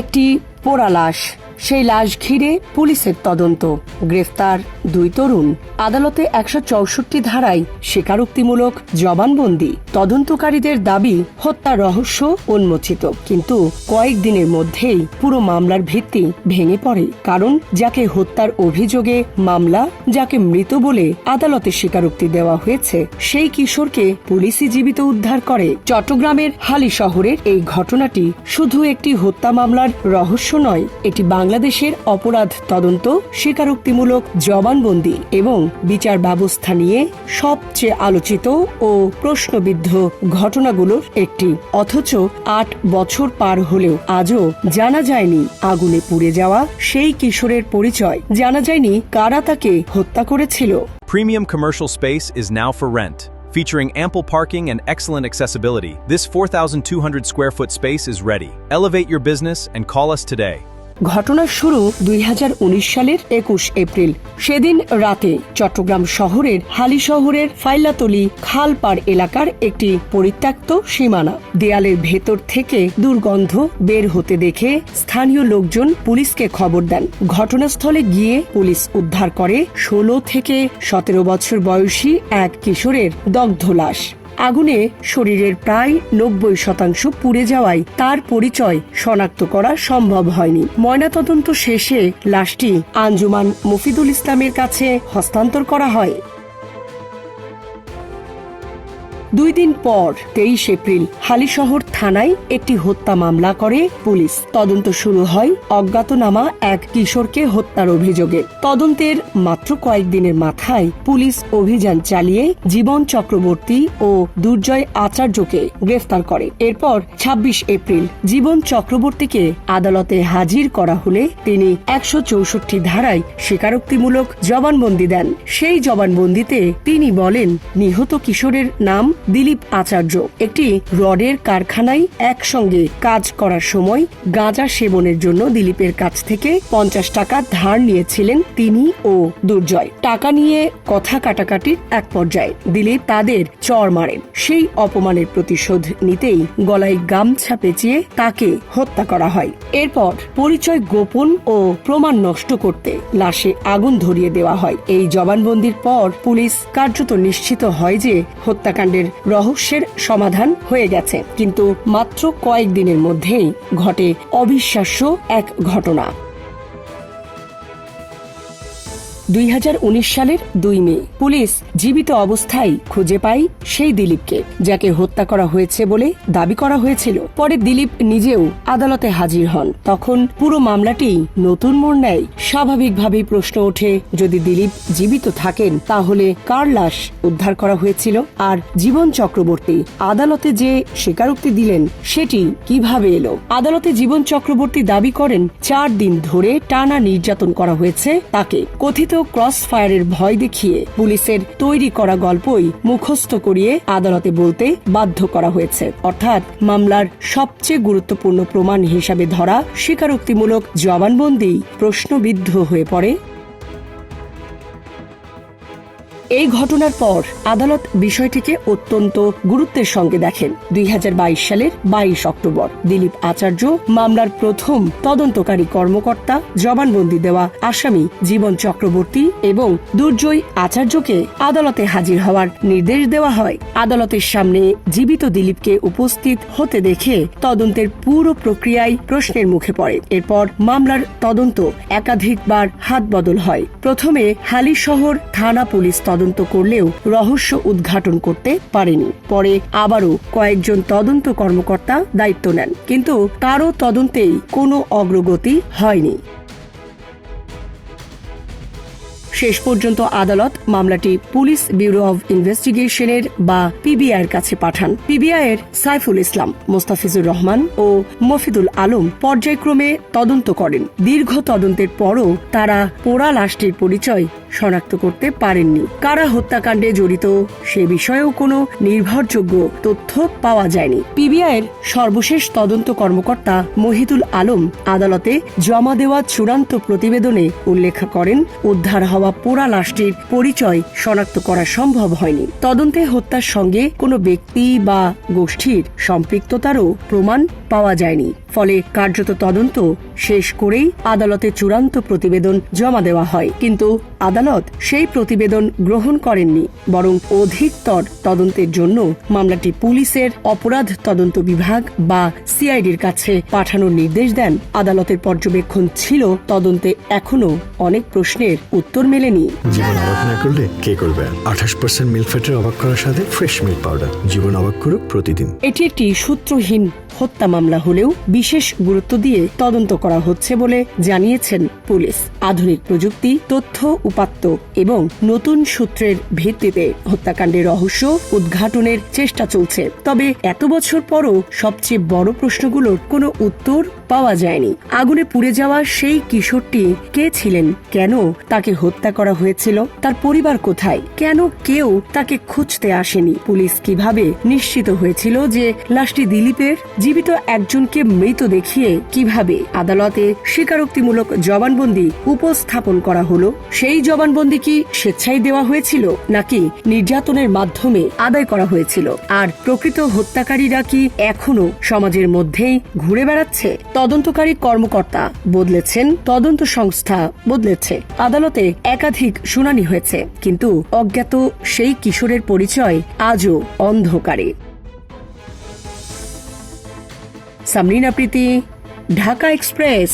একটি পোড়া লাশ, সেই লাশ ঘিরে পুলিশের তদন্ত, গ্রেফতার 2 তরুণ। আদালতে 164 ধারায় স্বীকারোক্তিমূলক জবানবন্দি। তদন্তকারীদের দাবি হত্যার রহস্য উন্মোচিত, কিন্তু কয়েকদিনের মধ্যেই পুরো মামলার ভিত্তি ভেঙে পড়ে। কারণ যাকে হত্যার অভিযোগে মামলা, যাকে মৃত বলে আদালতে স্বীকারোক্তি দেওয়া হয়েছে, সেই কিশোরকে পুলিশই জীবিত উদ্ধার করে। চট্টগ্রামের হালি শহরের এই ঘটনাটি শুধু একটি হত্যা মামলার রহস্য নয়, এটি বাংলাদেশের অপরাধ তদন্ত, স্বীকারোক্তিমূলক জবানবন্দি এবং বিচার ব্যবস্থা নিয়ে সবচেয়ে আলোচিত ও প্রশ্নবিদ্ধ ঘটনাগুলোর একটি। অথচ 8 বছর পার হলেও আজও জানা যায়নি আগুনে পুড়ে যাওয়া সেই কিশোরের পরিচয়, জানা যায়নি কারা তাকে হত্যা করেছিল। Premium commercial space is now for rent. Featuring ample parking and excellent accessibility, this 4,200 square foot space is ready. Elevate your business and call us today. ঘটনার শুরু 2019 সালের 21 এপ্রিল। সেদিন রাতে চট্টগ্রাম শহরের হালি শহরের ফাইলাতলি খালপাড় এলাকার একটি পরিত্যক্ত সীমানা। দেয়ালের ভেতর থেকে দুর্গন্ধ বের হতে দেখে স্থানীয় লোকজন পুলিশকে খবর দেন। ঘটনাস্থলে গিয়ে পুলিশ উদ্ধার করে 16 থেকে 17 বছর বয়সী এক কিশোরের দগ্ধ লাশ। আগুনে শরীরের প্রায় 90% পুড়ে যাওয়ায় তার পরিচয় শনাক্ত করা সম্ভব হয়নি। ময়নাতদন্ত শেষে লাশটি আঞ্জুমান মফিদুল ইসলামের কাছে হস্তান্তর করা হয়। 2 দিন পর 23 এপ্রিল হালিশহর থানায় একটি হত্যা মামলা করে পুলিশ। তদন্ত শুরু হয় অজ্ঞাতনামা এক কিশোরকে হত্যার অভিযোগে। তদন্তের মাত্র কয়েকদিনের মাথায় পুলিশ অভিযান চালিয়ে জীবন চক্রবর্তী ও দুর্জয় আচার্যকে গ্রেফতার করে। এরপর 26 এপ্রিল জীবন চক্রবর্তীকে আদালতে হাজির করা হলে তিনি 164 ধারায় স্বীকারোক্তিমূলক জবানবন্দি দেন। সেই জবানবন্দিতে তিনি বলেন, নিহত কিশোরের নাম দিলীপ আচার্য। একটি রডের কারখানায় একসঙ্গে কাজ করার সময় গাঁজা সেবনের জন্য দিলীপের কাছ থেকে 50 টাকা ধার নিয়েছিলেন তিনি ও দুর্জয়। টাকা নিয়ে কথা কাটাকাটির এক পর্যায়ে দিলীপ তাদের চড় মারেন। সেই অপমানের প্রতিশোধ নিতেই গলায় গামছা পেঁচিয়ে তাকে হত্যা করা হয়। এরপর পরিচয় গোপন ও প্রমাণ নষ্ট করতে লাশে আগুন ধরিয়ে দেওয়া হয়। এই জবানবন্দির পর পুলিশ কার্যত নিশ্চিত হয় যে হত্যাকাণ্ডের রহস্যের সমাধান হয়ে গেছে। কিন্তু মাত্র কয়েকদিনের মধ্যেই ঘটে অবিশ্বাস্য এক ঘটনা। 2019 সালের 2 মে পুলিশ জীবিত অবস্থায় খুঁজে পায় সেই দিলীপকে, যাকে হত্যা করা হয়েছে বলে দাবি করা হয়েছিল। পরে দিলীপ নিজেও আদালতে হাজির হন। তখন পুরো মামলাটি নতুন মোড় নেয়। স্বাভাবিকভাবেই প্রশ্ন ওঠে, যদি দিলীপ জীবিত থাকেন তাহলে কার লাশ উদ্ধার করা হয়েছিল? আর জীবন চক্রবর্তী আদালতে যে স্বীকারোক্তি দিলেন সেটি কিভাবে এলো? আদালতে জীবন চক্রবর্তী দাবি করেন 4 দিন ধরে টানা নির্যাতন করা হয়েছে তাকে। কথিত ক্রস ফায়ারের ভয় দেখিয়ে পুলিশের তৈরি করা গল্পই মুখস্থ করিয়ে আদালতে বলতে বাধ্য করা হয়েছে। অর্থাৎ মামলার সবচেয়ে গুরুত্বপূর্ণ প্রমাণ হিসাবে ধরা স্বীকারোক্তিমূলক জবানবন্দি প্রশ্নবিদ্ধ হয়ে পড়ে। এই ঘটনার পর আদালত বিষয়টিকে অত্যন্ত গুরুত্বের সঙ্গে দেখেন। 2022 সালের 22 অক্টোবর দিলীপ আচার্য মামলার প্রথম তদন্তকারী কর্মকর্তা, জবানবন্দি দেওয়া আসামি জীবন চক্রবর্তী এবং দুর্জয় আচার্যকে আদালতে হাজির হওয়ার নির্দেশ দেওয়া হয়। আদালতের সামনে জীবিত দিলীপকে উপস্থিত হতে দেখে তদন্তের পুরো প্রক্রিয়ায় প্রশ্নের মুখে পড়ে। এরপর মামলার তদন্ত একাধিকবার হাত বদল হয়। প্রথমে হালিশহর থানা পুলিশ তদন্ত করলেও রহস্য উদ্ঘাটন করতে পারেনি। পরে আবারও কয়েকজন তদন্ত কর্মকর্তা দায়িত্ব নেন, কিন্তু কারও তদন্তেই কোনো অগ্রগতি হয়নি। শেষ পর্যন্ত আদালত মামলাটি পুলিশ ব্যুরো অব ইনভেস্টিগেশনের বা পিবিআইয়ের কাছে পাঠান। পিবিআইয়ের সাইফুল ইসলাম, মোস্তাফিজুর রহমান ও মফিদুল আলম পর্যায়ক্রমে তদন্ত করেন। দীর্ঘ তদন্তের পরও তারা পোড়া লাশটির পরিচয় শনাক্ত করতে পারেননি। কারা হত্যাকাণ্ডে জড়িত সে বিষয়েও কোনো নির্ভরযোগ্য তথ্য পাওয়া যায়নি। পিবিআইয়ের সর্বশেষ তদন্ত কর্মকর্তা মহিদুল আলম আদালতে জমা দেওয়া চূড়ান্ত প্রতিবেদনে উল্লেখ করেন, উদ্ধার হওয়া পোড়া লাশটির পরিচয় শনাক্ত করা সম্ভব হয়নি। তদন্তে হত্যার সঙ্গে কোনো ব্যক্তি বা গোষ্ঠীর সম্পৃক্ততারও প্রমাণ পাওয়া যায়নি। ফলে কার্যত তদন্ত শেষ করেই আদালতে চূড়ান্ত প্রতিবেদন জমা দেওয়া হয়। কিন্তু আদালত সেই প্রতিবেদন গ্রহণ করেননি, বরং অধিকতর তদন্তের জন্য মামলাটি পুলিশের অপরাধ তদন্ত বিভাগ বা সিআইডির কাছে পাঠানোর নির্দেশ দেন। আদালতের পর্যবেক্ষণ ছিল তদন্তে এখনো অনেক প্রশ্নের উত্তর মেলেনি। জীবন অবাক না করলে কে করবে? 28% মিল্ক ফ্যাটের অবাক করার সাথে ফ্রেশ মিল্ক পাউডার। জীবন অবাক করুক প্রতিদিন। এটি একটি সূত্রহীন হত্যা মামলা হলেও বিশেষ গুরুত্ব দিয়ে তদন্ত করা হচ্ছে বলে জানিয়েছেন পুলিশ। আধুনিক প্রযুক্তি, তথ্য উপাত্ত এবং নতুন সূত্রের ভিত্তিতে হত্যাকাণ্ডের রহস্য উদ্ঘাটনের চেষ্টা চলছে। তবে এত বছর পরও সবচেয়ে বড় প্রশ্নগুলোর কোনো উত্তর পাওয়া যায়নি। আগুনে পুড়ে যাওয়া সেই কিশোরটি কে ছিলেন? কেন তাকে হত্যা করা হয়েছিল? তার পরিবার কোথায়? কেন কেউ তাকে খুঁজতে আসেনি? পুলিশ কিভাবে নিশ্চিত হয়েছিল যে লাশটি দিলীপের? জীবিত একজনকে মৃত দেখিয়ে কিভাবে আদালতে স্বীকারোক্তিমূলক জবানবন্দি উপস্থাপন করা হলো? সেই জবানবন্দি কি স্বেচ্ছায় দেওয়া হয়েছিল নাকি নির্যাতনের মাধ্যমে আদায় করা হয়েছিল? আর প্রকৃত হত্যাকারীরা কি এখনো সমাজের মধ্যেই ঘুরে বেড়াচ্ছে? তদন্তকারী কর্মকর্তা বদলেছেন, তদন্ত সংস্থা বদলেছে, আদালতে একাধিক শুনানি হয়েছে, কিন্তু অজ্ঞাত সেই কিশোরের পরিচয় আজও অন্ধকারে। সামরিনা প্রীতি, ঢাকা এক্সপ্রেস।